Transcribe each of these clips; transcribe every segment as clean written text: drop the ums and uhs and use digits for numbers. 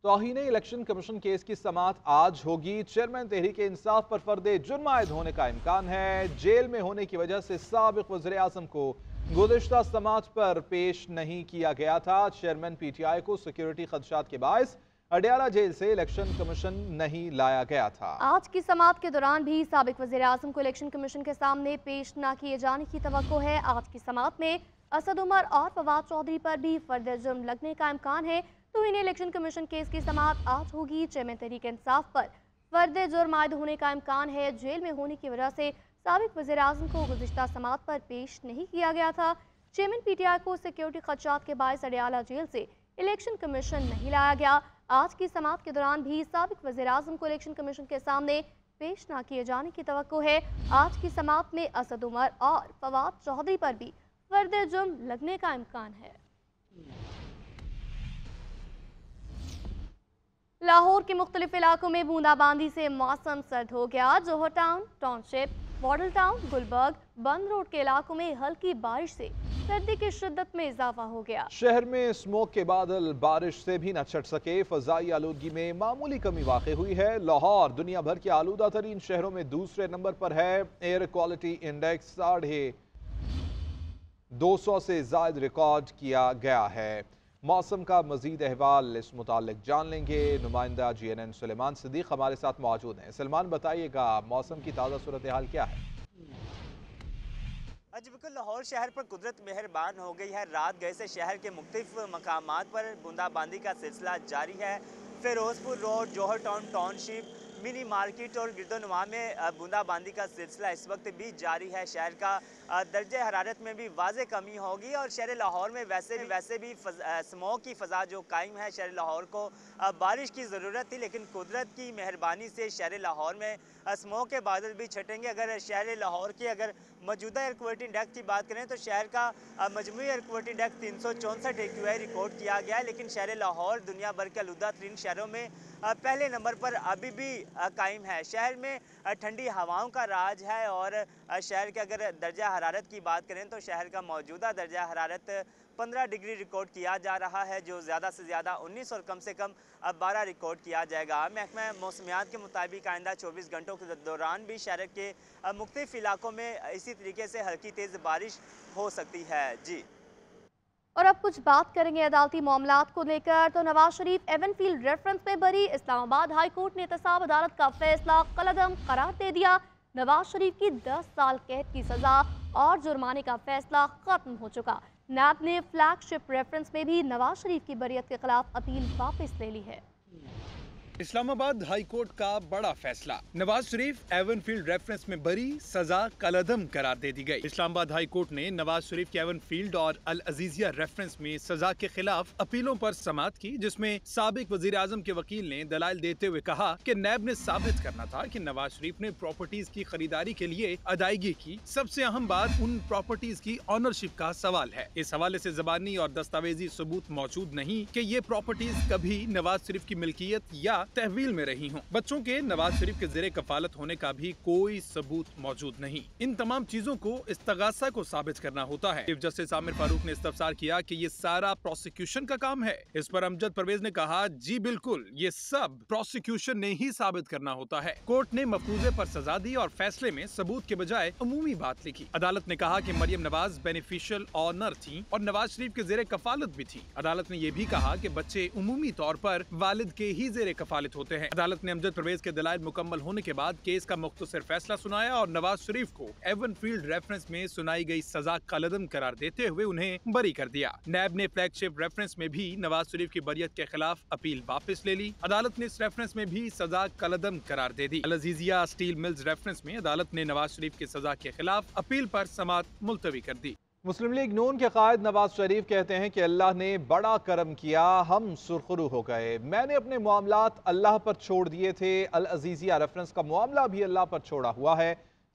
توہین election commission case کی سماعت آج ہوگی۔ چیئرمین تحریک انصاف پر فرد جرم عائد ہونے کا امکان ہے۔ جیل میں ہونے کی وجہ سے سابق وزیر اعظم کو گزشتہ سماعت پر پیش نہیں کیا گیا تھا۔ چیئرمین پی ٹی آئی کو سیکیورٹی خدشات کے باعث اڈیالہ جیل سے الیکشن کمیشن نہیں لایا گیا تھا۔ آج کی سماعت کے دوران بھی سابق وزیر اعظم کو الیکشن کمیشن کے سامنے پیش نہ کیے جانے کی توقع ہے۔ آج کی سماعت میں اسد عمر اور فواد چودھری پر بھی فرد جرم لگنے کا امکان ہے۔ توہین الیکشن کمیشن کیس کی سماعت آج ہوگی۔ چیئرمین تحریک انصاف پر فرد جرم عائد ہونے کا امکان ہے۔ جیل میں ہونے کی وجہ سے سابق وزیر اعظم کو گزشتہ سماعت پر پیش نہیں کیا گیا تھا۔ چیئرمین پی ٹی آئی کو سیکیورٹی خدشات کے باعث اڈیالہ جیل سے الیکشن کمیشن نہیں لایا گیا۔ آج کی سماعت کے دوران بھی سابق وزیر اعظم کو الیکشن کمیشن کے سامنے پیش نہ کیے جانے کی توقع ہے۔ آج کی سماعت میں اسد عمر اور فواد چودھری پر بھی فرد جرم لگنے کا امکان ہے۔ لاہور کے مختلف علاقوں میں بوندا باندی سے موسم سرد ہو گیا۔ جوہر ٹاؤن، ٹاؤن شپ، ماڈل ٹاؤن، گلبرگ، بند روڈ کے علاقوں میں ہلکی بارش سے سردی کی شدت میں اضافہ ہو گیا۔ شہر میں اسموک کے بادل بارش سے بھی نہ چھٹ سکے۔ فضائی آلودگی میں معمولی کمی واقع ہوئی ہے۔ لاہور دنیا بھر کے آلودہ ترین شہروں میں دوسرے نمبر پر ہے۔ ایئر کوالٹی انڈیکس 250 سے زائد ریکارڈ کیا گیا ہے۔ موسم کا مزید احوال اس متعلق جان لیں گے۔ نمائندہ جی این این سلیمان صدیق ہمارے ساتھ موجود ہیں۔ سلمان بتائیے گا موسم کی تازہ صورتحال کیا ہے؟ جی بالکل، لاہور شہر پر قدرت مہربان ہو گئی ہے۔ رات گئے سے شہر کے مختلف مقامات پر بوندا باندی کا سلسلہ جاری ہے۔ فیروز پور روڈ، جوہر ٹاؤن، ٹاؤن شپ، منی مارکیٹ اور گرد و نواح میں بوندا باندی کا سلسلہ اس وقت بھی جاری ہے۔ شہر کا درجہ حرارت میں بھی واضح کمی ہوگی اور شہر لاہور میں ویسے بھی اسموک کی فضا جو قائم ہے۔ شہر لاہور کو بارش کی ضرورت تھی، لیکن قدرت کی مہربانی سے شہر لاہور میں اسموک کے بادل بھی چھٹیں گے۔ اگر شہر لاہور کی موجودہ ایئر کوالٹی انڈیکس کی بات کریں تو شہر کا مجموعی air quality index 364 AQI record کیا گیا ہے، لیکن شہر لاہور دنیا بھر کے آلودہ ترین شہروں میں پہلے نمبر پر ابھی بھی قائم ہے۔ شہر میں ٹھنڈی ہواؤں کا راج ہے اور شہر کے اگر درجہ حرارت کی بات کریں تو شہر کا موجودہ درجہ حرارت 15 ڈگری ریکارڈ کیا جا رہا ہے، جو زیادہ سے زیادہ 19 اور کم سے کم 12 ریکارڈ کیا جائے گا۔ محکمہ موسمیات کے مطابق آئندہ 24 گھنٹوں کے دوران بھی شہر کے مختلف علاقوں میں اسی طریقے سے ہلکی تیز بارش ہو سکتی ہے۔ جی، اور اب کچھ بات کریں گے عدالتی معاملات کو لے کر تو Nawaz Sharif even field reference میں بری۔ اسلام آباد ہائی کورٹ نے احتساب عدالت کا فیصلہ کالعدم قرار دے دیا۔ نواز شریف کی 10 سال قید کی سزا اور جرمانے کا فیصلہ ختم ہو چکا۔ نیب نے فلیگ شپ ریفرنس میں بھی نواز شریف کی بریت کے خلاف اپیل واپس لے لی ہے۔ اسلام آباد ہائی کورٹ کا بڑا فیصلہ، Nawaz Sharif even field reference میں بری، سزا کالعدم قرار دے دی گئی۔ اسلام آباد ہائی کورٹ نے نواز شریف کے ایون فیلڈ اور العزیزیہ ریفرنس میں سزا کے خلاف اپیلوں پر سماعت کی، جس میں سابق وزیر اعظم کے وکیل نے دلائل دیتے ہوئے کہا کہ نیب نے ثابت کرنا تھا کہ نواز شریف نے پراپرٹیز کی خریداری کے لیے ادائیگی کی۔ سب سے اہم بات ان پراپرٹیز کی آنرشپ کا سوال ہے۔ اس حوالے سے زبانی اور دستاویزی ثبوت موجود نہیں کہ یہ پراپرٹیز کبھی نواز شریف کی ملکیت یا تحویل میں رہی ہوں۔ بچوں کے نواز شریف کے زیر کفالت ہونے کا بھی کوئی ثبوت موجود نہیں۔ ان تمام چیزوں کو استغاثہ کو ثابت کرنا ہوتا ہے۔ چیف جسٹس عامر فاروق نے استفسار کیا کہ یہ سارا پروسیکیوشن کا کام ہے۔ اس پر امجد پرویز نے کہا، جی بالکل، یہ سب پروسیکیوشن نے ہی ثابت کرنا ہوتا ہے۔ کورٹ نے مفروضے پر سزا دی اور فیصلے میں ثبوت کے بجائے عمومی بات لکھی۔ عدالت نے کہا کہ مریم نواز بینیفیشل آنر تھیں اور نواز شریف کے زیر کفالت بھی تھی۔ عدالت نے یہ بھی کہا کہ بچے عمومی طور پر والد کے ہی زیر کفالت ہوتے ہیں۔ عدالت نے امجد پرویز کے دلائل مکمل ہونے کے بعد کیس کا مختصر فیصلہ سنایا اور نواز شریف کو ایون فیلڈ ریفرنس میں سنائی گئی سزا کالعدم قرار دیتے ہوئے انہیں بری کر دیا۔ نیب نے فلیگ شپ ریفرنس میں بھی نواز شریف کی بریت کے خلاف اپیل واپس لے لی۔ عدالت نے اس ریفرنس میں بھی سزا کالعدم قرار دے دی۔ العزیزیہ اسٹیل ملز ریفرنس میں عدالت نے نواز شریف کی سزا کے خلاف اپیل پر سماعت ملتوی کر دی۔ مسلم لیگ نون کے قائد نواز شریف کہتے ہیں کہ اللہ نے بڑا کرم کیا، ہم سرخرو ہو گئے، میں نے اپنے معاملات اللہ پر چھوڑ دیے تھے، العزیزیہ ریفرنس کا معاملہ بھی اللہ پر چھوڑا ہوا ہے۔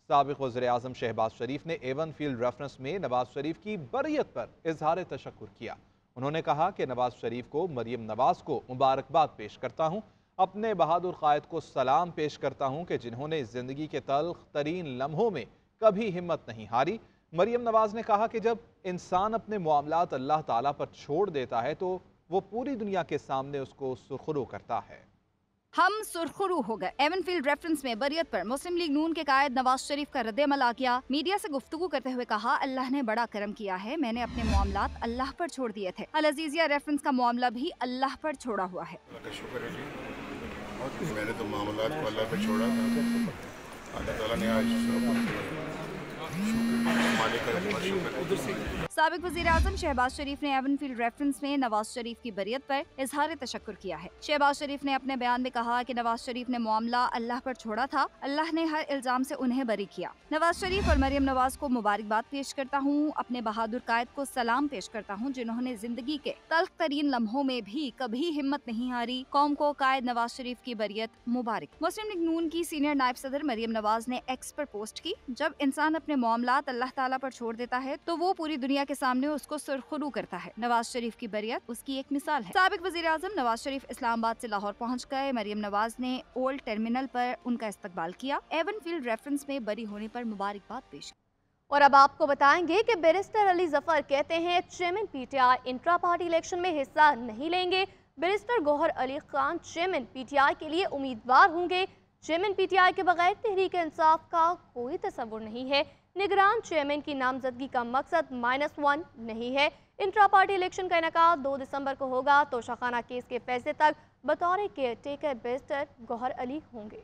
سابق وزیر اعظم شہباز شریف نے ایون فیلڈ ریفرنس میں نواز شریف کی بریت پر اظہار تشکر کیا۔ انہوں نے کہا کہ نواز شریف کو مریم نواز کو مبارکباد پیش کرتا ہوں، اپنے بہادر قائد کو سلام پیش کرتا ہوں کہ جنہوں نے زندگی کے تلخ ترین لمحوں میں کبھی ہمت نہیں ہاری۔ مریم نواز نے کہا کہ جب انسان اپنے معاملات اللہ تعالیٰ پر چھوڑ دیتا ہے تو वो पूरी दुनिया के सामने उसको सुरखरू करता है। हम सुरखरू हो गए। एवनफील्ड रेफरेंस में बरियत पर मुस्लिम लीग नून के कायद नवाज शरीफ का रद्द-ए-अमल आ गया। मीडिया से गुफ्तगू करते हुए कहा, अल्लाह ने बड़ा करम किया है, मैंने अपने मामलात अल्लाह पर छोड़ दिए थे। अल अजीजिया रेफरेंस का मामला भी अल्लाह पर छोड़ा हुआ है। शुक्र है जी, मैंने तो मामलात को अल्लाह पे छोड़ा था। अल्लाह ताला ने आज साबिक वज़ीर आज़म शहबाज शरीफ ने एवनफील्ड रेफरेंस में नवाज शरीफ की बरियत पर इजहार तशक्कुर किया है। शहबाज शरीफ ने अपने बयान में कहा कि नवाज शरीफ ने मामला अल्लाह पर छोड़ा था, अल्लाह ने हर इल्जाम से उन्हें बरी किया। नवाज शरीफ और मरियम नवाज को मुबारकबाद पेश करता हूँ, अपने बहादुर कायद को सलाम पेश करता हूँ जिन्होंने जिंदगी के तल्ख तरीन लम्हों में भी कभी हिम्मत नहीं हारी। कौम को कायद नवाज शरीफ की बरियत मुबारक। मुस्लिम लीग नून की सीनियर नायब सदर मरियम नवाज ने एक्स पर पोस्ट की, जब इंसान अपने मामलात अल्लाह ताला पर छोड़ देता है तो वो पूरी दुनिया के सामने उसको सुरखरू करता है। नवाज शरीफ की बरियत उसकी एक मिसाल है। साबिक वज़ीर आज़म नवाज शरीफ इस्लामाबाद से लाहौर पहुंच गए। मरियम नवाज ने ओल्ड टर्मिनल पर उनका इस्तकबाल किया। एवनफील्ड रेफरेंस में बरी होने पर मुबारकबाद पेश की। और अब आपको बताएंगे कि बैरिस्टर अली जफर कहते हैं chairman PTI intra party election में हिस्सा नहीं लेंगे। Barrister Gohar Ali Khan chairman PTI के लिए उम्मीदवार होंगे। चेयरमैन पीटीआई के बगैर तहरीक इंसाफ का कोई तस्वुर नहीं है। निगरान चेयरमैन की नामजदगी का मकसद -1 नहीं है। इंट्रा पार्टी इलेक्शन का इनेकाद 2 दिसंबर को होगा। तोशाखाना केस के फैसले तक बतौर caretaker barrister Gohar Ali होंगे।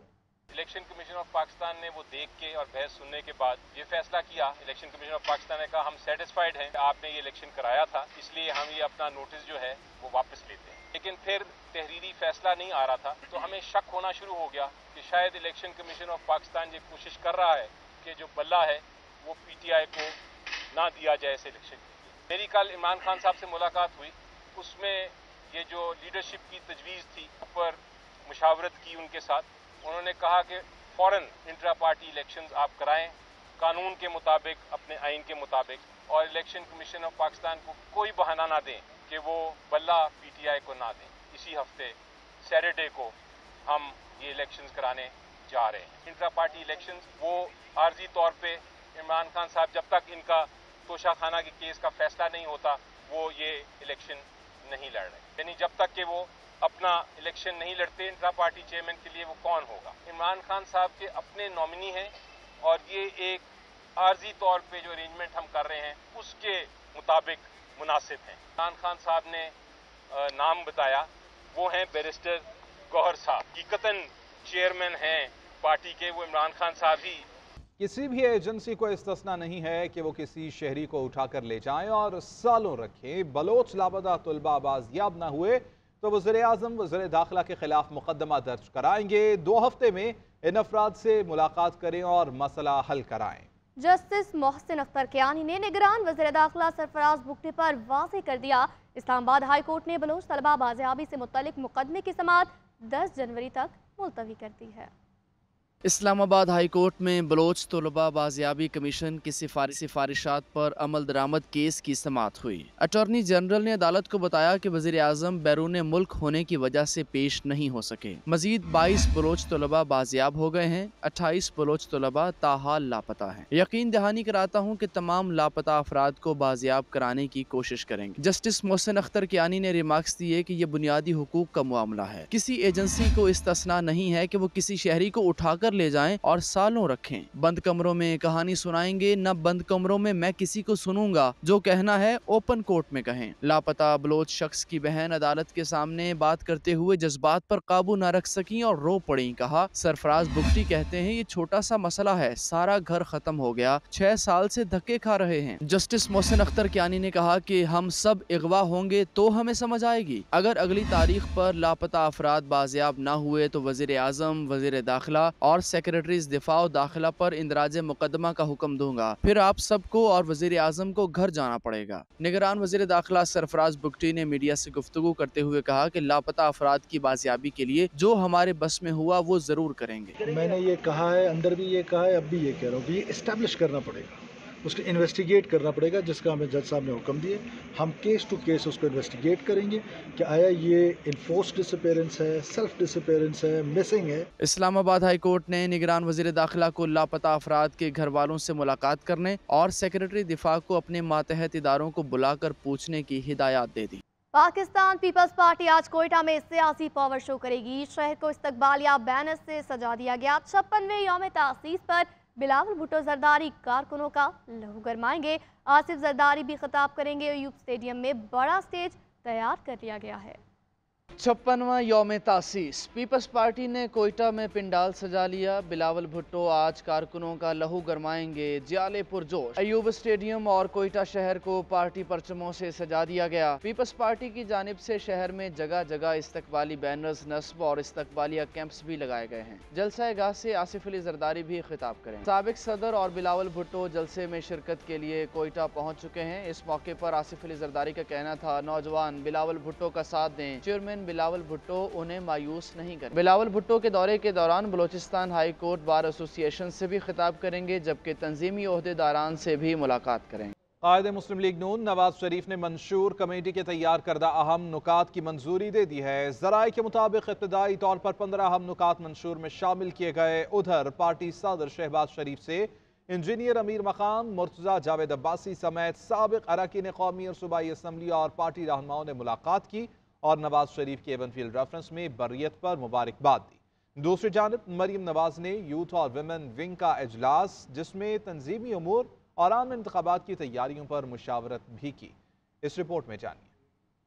इलेक्शन कमीशन ऑफ पाकिस्तान ने वो देख के और बहस सुनने के बाद ये फैसला किया। इलेक्शन कमीशन ऑफ पाकिस्तान ने कहा हम सेटिस्फाइड हैं, आपने ये इलेक्शन कराया था, इसलिए हम ये अपना नोटिस जो है वो वापस लेते हैं। लेकिन फिर तहरीरी फैसला नहीं आ रहा था तो हमें शक होना शुरू हो गया कि शायद इलेक्शन कमीशन ऑफ पाकिस्तान ये कोशिश कर रहा है कि जो बल्ला है वो पीटीआई को ना दिया जाए इस इलेक्शन के लिए। मेरी कल इमरान खान साहब से मुलाकात हुई, उसमें ये जो लीडरशिप की तजवीज़ थी पर मुशावरत की उनके साथ। उन्होंने कहा कि फ़ौरन इंट्रा पार्टी इलेक्शंस आप कराएं कानून के मुताबिक, अपने आइन के मुताबिक, और इलेक्शन कमीशन ऑफ पाकिस्तान को कोई बहाना ना दें कि वो बल्ला पीटीआई को ना दें। इसी हफ्ते सैटरडे को हम ये इलेक्शंस कराने जा रहे हैं। इंट्रा पार्टी इलेक्शंस वो आर्जी तौर पे इमरान खान साहब जब तक इनका तोशाखाना के केस का फैसला नहीं होता वो ये इलेक्शन नहीं लड़ रहे। यानी जब तक कि वो अपना इलेक्शन नहीं लड़ते इंट्रा पार्टी चेयरमैन के लिए वो कौन होगा? इमरान खान साहब के अपने नॉमिनी हैं और ये एक आर्जी तौर पे जो अरेंजमेंट हम कर रहे हैं उसके मुताबिक मुनासिब हैं। इमरान खान साहब ने नाम बताया, वो हैं बैरिस्टर गौहर साहब। हकीकतन चेयरमैन हैं पार्टी के वो इमरान खान साहब ही। किसी भी एजेंसी को इस्तिस्ना नहीं है कि वो किसी शहरी को उठाकर ले जाएं और सालों रखें। बलोच लापता तलबा बाजियाब न हुए तो वज़ीर आज़म वज़ीर दाखिला के खिलाफ मुकदमा दर्ज कराएंगे। 2 हफ्ते में इन अफराद से मुलाकात करें और मसला हल कराएं। जस्टिस मोहसिन अख्तर कियानी ने निगरान वज़ीर दाखिला सरफराज बुगटी पर वाज़ेह कर दिया, इस्लामाबाद हाई कोर्ट ने बलोच तलबा बाजियाबी से मुतल्लिक मुकदमे की समाअत 10 जनवरी तक मुलतवी कर दी है। इस्लामाबाद हाई कोर्ट में बलोच तलबा बाजियाबी कमीशन की सिफारिशात पर अमल दरामद केस की समाअत हुई। अटॉर्नी जनरल ने अदालत को बताया कि वज़ीर आज़म बैरून मुल्क होने की वजह से पेश नहीं हो सके। मजीद 22 बलोच तलबा बाजियाब हो गए हैं। 28 बलोच तलबा ताहाल लापता हैं। यकीन दहानी कराता हूँ कि तमाम लापता अफराद को बाजियाब कराने की कोशिश करेंगे। जस्टिस मोहसिन अख्तर कियानी ने रिमार्क्स दिए कि यह बुनियादी हुकूक का मामला है। किसी एजेंसी को इस्तिस्ना नहीं है कि वो किसी शहरी को उठाकर ले जाएं और सालों रखें। बंद कमरों में कहानी सुनाएंगे, न बंद कमरों में मैं किसी को सुनूंगा। जो कहना है ओपन कोर्ट में कहें। लापता बलोच शख्स की बहन अदालत के सामने बात करते हुए जज्बात पर काबू न रख सकी और रो पड़ी। कहा, सरफराज बुगटी कहते हैं ये छोटा सा मसला है, सारा घर खत्म हो गया, 6 साल से धक्के खा रहे हैं। जस्टिस मोहसिन अख्तर कियानी ने कहा कि हम सब अगवा होंगे तो हमें समझ आएगी। अगर अगली तारीख पर लापता अफराद बाजियाब न हुए तो वज़ीर आज़म, वज़ीर दाखिला और सेक्रेटरीज दिफा और दाखिला पर इंदराज मुकदमा का हुक्म दूंगा। फिर आप सबको और वज़ीर आज़म को घर जाना पड़ेगा। निगरान वज़ीर दाखिला सरफराज बुगटी ने मीडिया से गुफ्तगू करते हुए कहा कि लापता अफराद की बाजियाबी के लिए जो हमारे बस में हुआ वो जरूर करेंगे। मैंने ये कहा है, अंदर भी ये कहा है, अब भी ये कह रहा हूँ, ये इस्टेब्लिश करना पड़ेगा, उसको इन्वेस्टिगेट करना पड़ेगा, जिसका हमें जज साहब ने हुक्म दिए। हम केस टू केस उसको इन्वेस्टिगेट करेंगे कि आया ये इन्फोर्स डिसअपीयरेंस है, सेल्फ डिसअपीयरेंस है, मिसिंग है। इस्लामाबाद हाई कोर्ट ने निगरान वज़ीर दाखिला को लापता अफराद के घर वालों से मुलाकात करने और सेक्रेटरी दिफा को अपने मातहत इदारों को बुलाकर पूछने की हिदायत दे दी। पाकिस्तान पीपल्स पार्टी आज कोयटा में सियासी पावर शो करेगी। शहर को इस्तकबालिया बैनर से सजा दिया गया। 56वें यौम तासीस पर बिलावल भुट्टो जरदारी कारकुनों का लहू गरमाएंगे। आसिफ जरदारी भी खिताब करेंगे। अयूब स्टेडियम में बड़ा स्टेज तैयार कर लिया गया है। 56वां यौम तासीस, पीपल्स पार्टी ने कोयटा में पिंडाल सजा लिया। बिलावल भुट्टो आज कारकुनों का लहू गरमाएंगे। जियाले पुरजोश अयूब स्टेडियम और कोयटा शहर को पार्टी परचमों से सजा दिया गया। पीपल्स पार्टी की जानिब से शहर में जगह जगह इस्तकबाली बैनर्स नस्ब और इस्तकबालिया कैंप्स भी लगाए गए हैं। जलसा गाह से आसिफ अली जरदारी भी खिताब करें। साबिक सदर और बिलावल भुट्टो जलसे में शिरकत के लिए कोयटा पहुँच चुके हैं। इस मौके पर आसिफ अली जरदारी का कहना था, नौजवान बिलावल भुट्टो का साथ दें। चेयरमैन बिलावल भुट्टो उन्हें मायूस नहीं करें। बिलावल भुट्टो के दौरे के दौरान Balochistan high court bar association से भी खिताब करेंगे, जबकि तंजीमी ओहदेदारान से भी मुलाकात करेंगे। कायदे मुस्लिम लीग नून नवाज शरीफ ने मंशूर कमेटी के तैयार करदा अहम नुकात की मंजूरी दे दी है। जराए के मुताबिक इब्तदाई तौर पर 15 अहम नुकात मंशूर में शामिल किए गए। उधर पार्टी सदर शहबाज शरीफ से इंजीनियर अमीर मकाम मुर्तजा जावेद अब्बासी समेत साबिक अरकान कौमी और सूबाई असम्बली और पार्टी रहनुमाओं ने मुलाकात की और नवाज शरीफ के एवनफील्ड रेफरेंस में बर्रियत पर मुबारकबाद दी। दूसरी जानब मरीम नवाज ने यूथ और विमेन विंग का इजलास, जिसमें तंजीमी उमूर और आम इंतखाबात की तैयारियों पर मुशावरत भी की। इस रिपोर्ट में जानिए।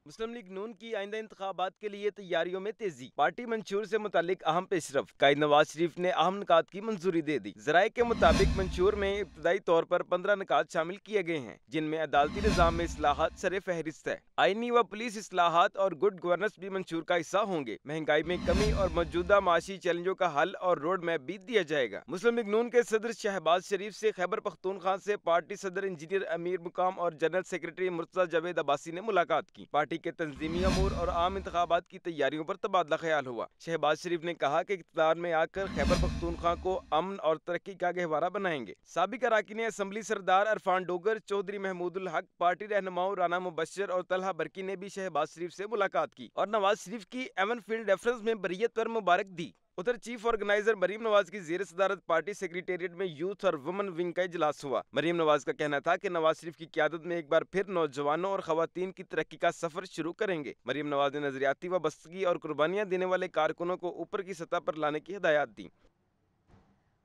मुस्लिम लीग नून की आइंदा इंतखाबात के लिए तैयारियों में तेजी। पार्टी मंशूर से मुतालिक अहम पेशरफ। कायद नवाज शरीफ ने अहम निकात की मंजूरी दे दी। जराए के मुताबिक मंशूर में इब्तदाई तौर पर 15 निकात शामिल किए गए हैं, जिनमें अदालती निज़ाम में इस्लाहात सर फहरिस्त है। आईनी व पुलिस इस्लाहात और गुड गवर्नेंस भी मंशूर का हिस्सा होंगे। महंगाई में कमी और मौजूदा माशी चैलेंजों का हल और रोड मैप भी दिया जाएगा। मुस्लिम लीग नून के सदर शहबाज शरीफ से खैबर पख्तूनख्वा से पार्टी सदर इंजीनियर अमीर मुकाम और जनरल सेक्रेटरी मुर्तजा जावेद अब्बासी ने मुलाकात की। पार्टी के तंजीमी अमूर और आम इंतखाबात की तैयारियों पर तबादला ख्याल हुआ। शहबाज शरीफ ने कहा कि इक़्तिदार में आकर खैबर पख्तूनख्वा को अमन और तरक्की का गहवारा बनाएंगे। साबिक अरकान असम्बली सरदार अरफान डोगर, चौधरी महमूदुल हक, पार्टी रहनुमाओं राना मुबश्शिर और तलहा बरकी ने भी शहबाज शरीफ से मुलाकात की और नवाज शरीफ की एवनफील्ड रेफरेंस में बरियत पर मुबारक दी। उधर चीफ ऑर्गेनाइजर मरीम नवाज की ज़ेर सदारत पार्टी सेक्रेटेरिएट में यूथ और वुमेन विंग का इजलास हुआ। मरीम नवाज का कहना था कि नवाज शरीफ की क़यादत में एक बार फिर नौजवानों और ख़वातीन की तरक्की का सफर शुरू करेंगे। मरीम नवाज ने नजरियाती वाबस्तगी और कुर्बानियाँ देने वाले कारकुनों को ऊपर की सतह पर लाने की हिदायत दी।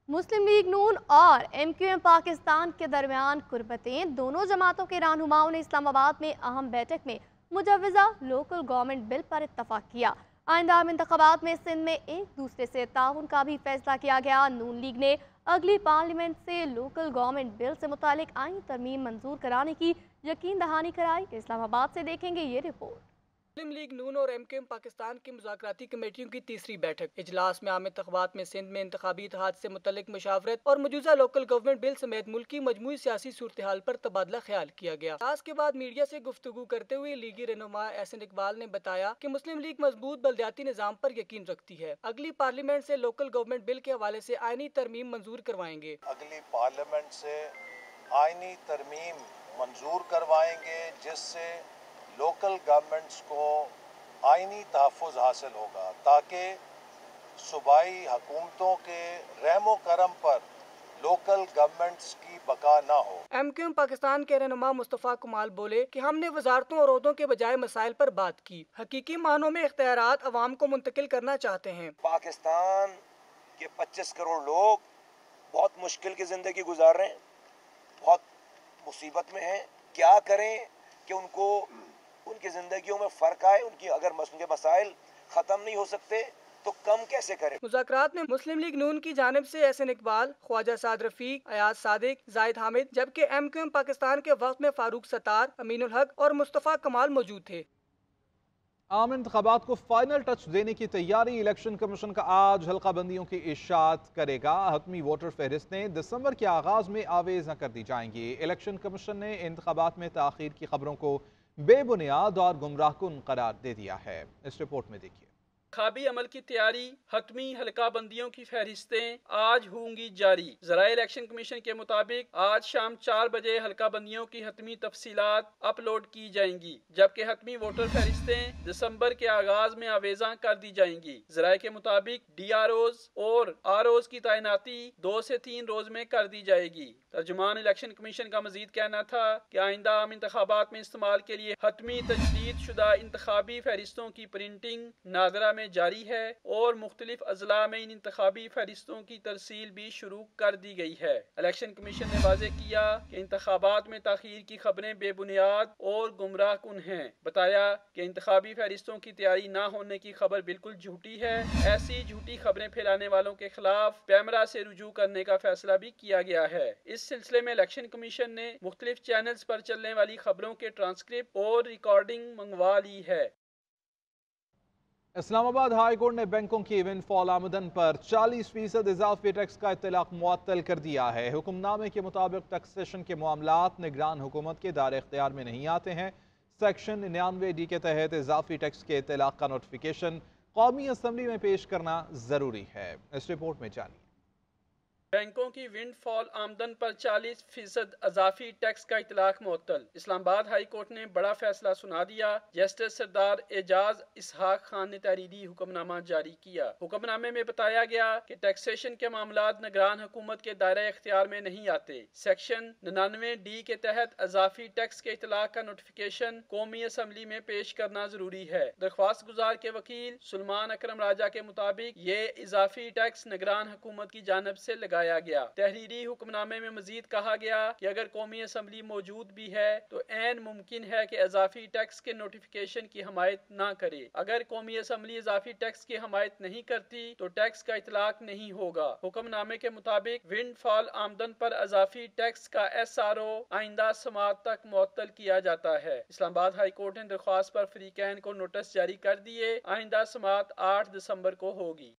मुस्लिम लीग नून और MQM पाकिस्तान के दरमियान कुर्बतें। दोनों जमातों के रहनुमाओं ने इस्लामाबाद में अहम बैठक में मुजव्वज़ा लोकल गवर्नमेंट बिल पर इत्तफाक किया। आइंदा इंतखाबात में सिंध में एक दूसरे से ताउन का भी फैसला किया गया। नून लीग ने अगली पार्लियामेंट से लोकल गवर्नमेंट बिल से मुतालिक आईनी तरमीम मंजूर कराने की यकीन दहानी कराई। इस्लामाबाद से देखेंगे ये रिपोर्ट। मुस्लिम लीग नून और MQM पाकिस्तान की मुज़ाकराती कमेटियों की तीसरी बैठक। इजलास में आम इंतखाबात में सिंध में इंतखाबी इत्तेहाद से मुतल्लिक मुशावरत और मौजूदा लोकल गवर्नमेंट बिल समेत मुल्की मजमूई सियासी सूरत हाल पर तबादला ख्याल किया गया। इजलास के बाद मीडिया से गुफ्तगू करते हुए लीगी रहनुमा एहसन इकबाल ने बताया कि मुस्लिम लीग मजबूत बलदियाती निज़ाम पर यकीन रखती है। अगली पार्लियामेंट से लोकल गवर्नमेंट बिल के हवाले से आईनी तरमीम मंजूर करवाएंगे। अगली पार्लियामेंट से आईनी तरमीम मंजूर करवाएंगे, जिससे लोकल गवर्नमेंट्स को आईनी तहफ़्फ़ुज़ हासिल होगा, ताकि सूबाई हुकूमतों के रहमो करम पर लोकल गवर्नमेंट्स की बका ना हो। MQM पाकिस्तान के रहनुमा मुस्तफ़ा कमाल बोले कि हमने वजारतों और ओहदों के बजाय मसाइल पर बात की। हकीकी मानों में इख्तियारात अवाम को मुंतकिल करना चाहते हैं। पाकिस्तान के 25 करोड़ लोग बहुत मुश्किल की ज़िंदगी गुजार रहे हैं, बहुत मुसीबत में हैं। क्या करें कि उनकी ज़िंदगियों में फ़र्क आए। अगर उनके मसाइल ख़त्म नहीं हो सकते तो कम कैसे करें। मुज़ाकरात में मुस्लिम लीग नून की जानिब से एहसन इकबाल, ख्वाजा साद रफ़ीक, अयाज सादिक, जाहिद हामिद, जबकि MQM पाकिस्तान के वक्त में फारूक सत्तार, अमीनुल हक और मुस्तफ़ा कमाल मौजूद थे। आम इंतखाबात को फाइनल टच देने की तैयारी। इलेक्शन कमीशन का आज हल्का बंदियों की इशात करेगा। हतमी वोटर फहरिस्तें दिसंबर के आगाज में आवेज न कर दी जाएंगी। इलेक्शन कमीशन ने इंतखाबात में ताख़ीर की खबरों को बेबुनियाद और गुमराहकुन करार दे दिया है। इस रिपोर्ट में देखिए। इंतखाबी अमल की तैयारी, हतमी हल्का बंदियों की फहरिस्तें आज होंगी जारी। ज़राए इलेक्शन कमीशन के मुताबिक आज शाम 4 बजे हल्का बंदियों की हतमी तफसीलात अपलोड की जाएंगी, जबकि हतमी वोटर फहरिस्तें दिसंबर के आगाज में आवेजा कर दी जाएंगी। ज़राए के मुताबिक DROs और ROs की तैनाती 2 से 3 रोज में कर दी जाएगी। तर्जुमान इलेक्शन कमीशन का मजीद कहना था कि आइंदा आम इंतखाबात में इस्तेमाल के लिए हतमी तजदीद शुदा इंतखाबी फहरिस्तों की प्रिंटिंग नादरा में जारी है और मुख्तलिफ अजला में इन इंतखाबी फहरिस्तों की तरसील भी शुरू कर दी गई है। इलेक्शन कमीशन ने वाज़ेह किया कि इंतखाबात में ताखीर की खबरें बेबुनियाद और गुमराह कुन हैं। बताया कि इंतखाबी फहरिस्तों की तैयारी न होने की खबर बिल्कुल झूठी है। ऐसी झूठी खबरें फैलाने वालों के खिलाफ पैमरा से रुजू करने का फैसला भी किया गया है। इस सिलसिले में इलेक्शन कमीशन ने मुख्तलिफ चैनल्स पर चलने वाली खबरों के ट्रांसक्रिप्ट और रिकॉर्डिंग मंगवा ली है। इस्लामाबाद हाई कोर्ट ने बैंकों की विंडफॉल आमदन पर 40% इजाफी टैक्स का इत्तलाक मुअत्तल कर दिया है। हुक्मनामे के मुताबिक टैक्सेशन के मामलात निगरान हुकूमत के दायरे इख्तियार में नहीं आते हैं। सेक्शन 99D के तहत इजाफी टैक्स के इत्तलाक का नोटिफिकेशन कौमी असम्बली में पेश करना जरूरी है। इस रिपोर्ट में जानिए। बैंकों की विंडफॉल आमदन पर 40% इजाफी टैक्स का इतलाक मुअत्तल। इस्लामाबाद हाई कोर्ट ने बड़ा फैसला सुना दिया। जस्टिस सरदार एजाज इसहाक खान ने तहरीरी हुक्मनामा जारी किया। हुक्मनामे में बताया गया कि टैक्सेशन के मामलात निगरान हुकूमत के दायरे इख्तियार में नहीं आते। सेक्शन 99D के तहत इजाफी टैक्स के इतलाक का नोटिफिकेशन कौमी असम्बली में पेश करना जरूरी है। दरख्वास्त गुजार के वकील सुलेमान अकरम राजा के मुताबिक ये इजाफी टैक्स निगरान हुकूमत की जानब से लगाया गया। तहरीरी हुक्मनामे में मजीद कहा गया कि अगर कौमी असम्बली मौजूद भी है तो ऐन मुमकिन है कि इजाफी टैक्स के नोटिफिकेशन की हमायत ना करे। अगर कौमी असम्बली इजाफी टैक्स की हमायत नहीं करती तो टैक्स का इतलाक नहीं होगा। हुक्मनामे के मुताबिक विंडफॉल आमदन पर इजाफी टैक्स का SRO आइंदा समात तक मुअत्तल किया जाता है। इस्लामाबाद हाई कोर्ट ने दरख्वास्त पर फरीकैन को नोटिस जारी कर दिए। आइंदा समात 8 दिसंबर को होगी।